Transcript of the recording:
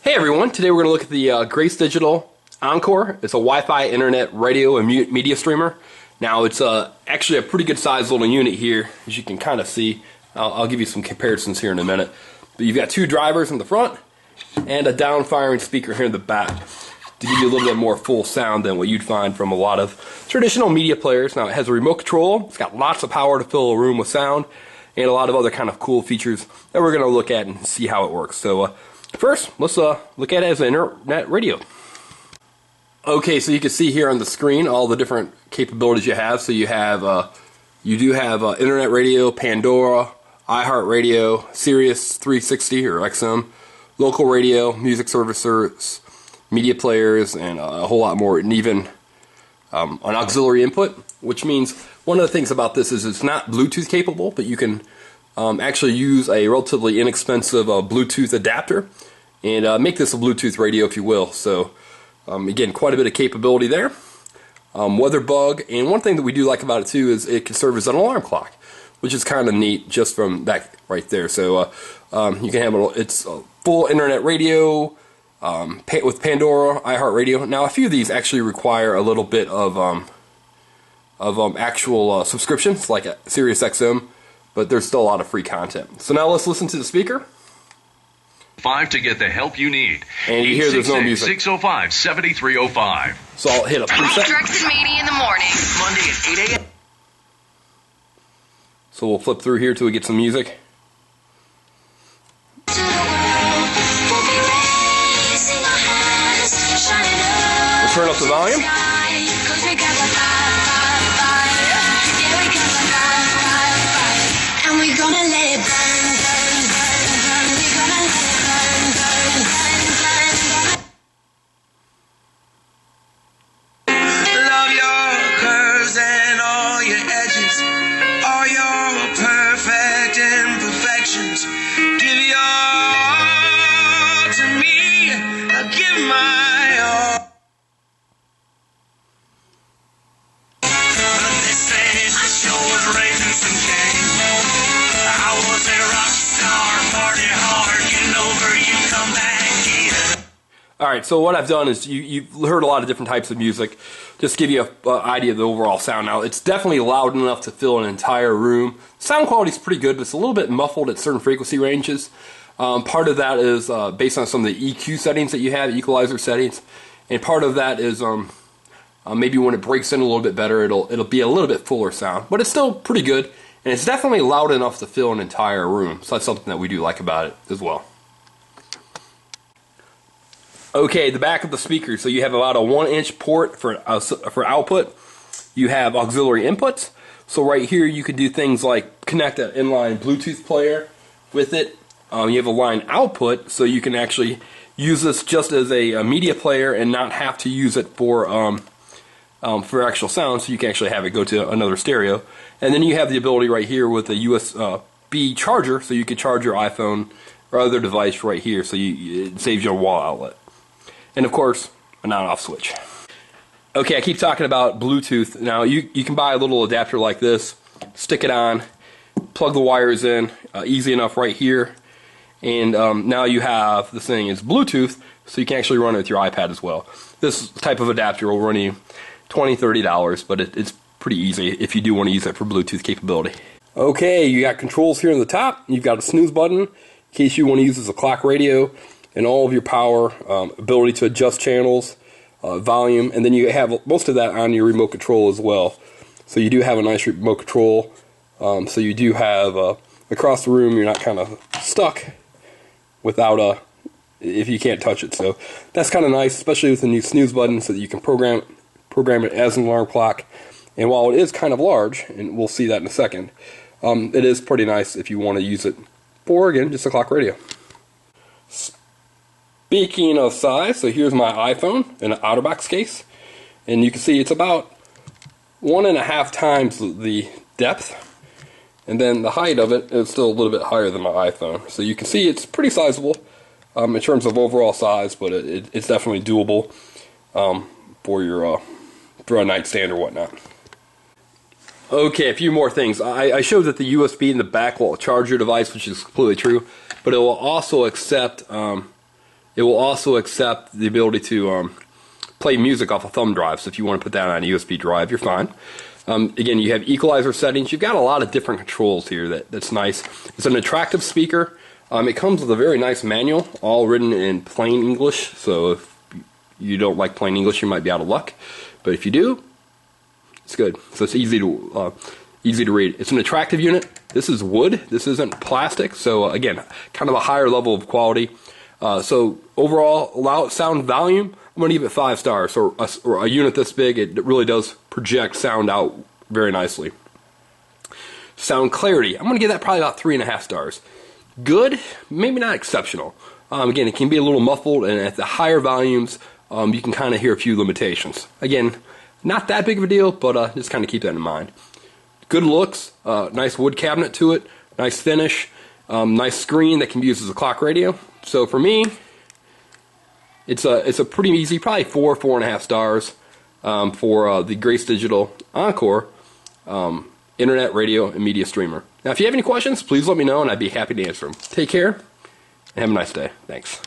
Hey everyone, today we're going to look at the Grace Digital Encore. It's a Wi-Fi internet radio and media streamer. Now it's actually a pretty good sized little unit here, as you can kind of see. I'll give you some comparisons here in a minute. But you've got two drivers in the front and a down-firing speaker here in the back to give you a little bit more full sound than what you'd find from a lot of traditional media players. Now it has a remote control, it's got lots of power to fill a room with sound, and a lot of other kind of cool features that we're going to look at and see how it works. So first, let's look at it as an internet radio. Okay, so you can see here on the screen all the different capabilities you have. So you do have internet radio, Pandora, iHeartRadio, Sirius 360 or XM, local radio, music services, media players, and a whole lot more, and even an auxiliary input, which means one of the things about this is it's not Bluetooth capable, but you can actually use a relatively inexpensive Bluetooth adapter and make this a Bluetooth radio, if you will. So again, quite a bit of capability there. Weather bug, and one thing that we do like about it too is it can serve as an alarm clock, which is kind of neat just from that right there. So you can have it's a full internet radio with Pandora, iHeartRadio. Now a few of these actually require a little bit of actual subscriptions, like a Sirius XM, but there's still a lot of free content. So now let's listen to the speaker. 5 to get the help you need. And you hear there's no music. 605-7305. So I'll hit a preset. Drex and Maney in the morning. Monday at 8 a.m. So we'll flip through here till we get some music. Let's turn up the volume. And we're gonna let it burn, burn, burn, burn. We're gonna let it burn, burn, burn, burn, burn. Love your curves and all your edges, all your perfect imperfections. Give your all to me, I'll give my all. But they say I sure was raising some cane. I was a rock star, party hard, getting over you, come back here. Alright, so what I've done is you've heard a lot of different types of music, just to give you an idea of the overall sound. Now, it's definitely loud enough to fill an entire room. Sound quality is pretty good, but it's a little bit muffled at certain frequency ranges. Part of that is based on some of the EQ settings that you have, equalizer settings, and part of that is maybe when it breaks in a little bit better, it'll be a little bit fuller sound, but it's still pretty good, and it's definitely loud enough to fill an entire room. So that's something that we do like about it as well. Okay, the back of the speaker. So you have about a 1-inch port for output. You have auxiliary inputs. So right here you could do things like connect an inline Bluetooth player with it. You have a line output, so you can actually use this just as a media player and not have to use it for actual sound. So you can actually have it go to another stereo. And then you have the ability right here with a USB charger, so you can charge your iPhone or other device right here. So it saves your wall outlet. And of course, an on-off switch. Okay, I keep talking about Bluetooth. Now, you can buy a little adapter like this, stick it on, plug the wires in, easy enough right here. And now you have this thing is Bluetooth, so you can actually run it with your iPad as well. This type of adapter will run you $20, $30, but it's pretty easy if you do want to use it for Bluetooth capability. Okay, you got controls here on the top. You've got a snooze button in case you want to use it as a clock radio, and all of your power, ability to adjust channels, volume, and then you have most of that on your remote control as well. So you do have a nice remote control, so you do have, across the room you're not kind of stuck without if you can't touch it. So that's kind of nice, especially with the new snooze button, so that you can program it as an alarm clock. And while it is kind of large, and we'll see that in a second, it is pretty nice if you want to use it for, again, just a clock radio. Speaking of size, so here's my iPhone in an OtterBox case, and you can see it's about 1.5 times the depth, and then the height of it is still a little bit higher than my iPhone. So you can see it's pretty sizable in terms of overall size, but it's definitely doable for a nightstand or whatnot. Okay, a few more things. I showed that the USB in the back will charge your device, which is completely true, but it will also accept It will also accept the ability to play music off a thumb drive. So if you want to put that on a USB drive, you're fine. Again, you have equalizer settings. You've got a lot of different controls here that's nice. It's an attractive speaker. It comes with a very nice manual, all written in plain English. So if you don't like plain English, you might be out of luck. But if you do, it's good. So it's easy to read. It's an attractive unit. This is wood. This isn't plastic. So again, kind of a higher level of quality. So overall, loud sound volume, I'm going to give it 5 stars. Or a unit this big, it really does project sound out very nicely. Sound clarity, I'm going to give that probably about 3.5 stars. Good, maybe not exceptional. Again, it can be a little muffled, and at the higher volumes, you can kind of hear a few limitations. Again, not that big of a deal, but just kind of keep that in mind. Good looks, nice wood cabinet to it, nice finish, nice screen that can be used as a clock radio. So for me, it's a pretty easy, probably 4.5 stars for the Grace Digital Encore internet radio and media streamer. Now, if you have any questions, please let me know, and I'd be happy to answer them. Take care, and have a nice day. Thanks.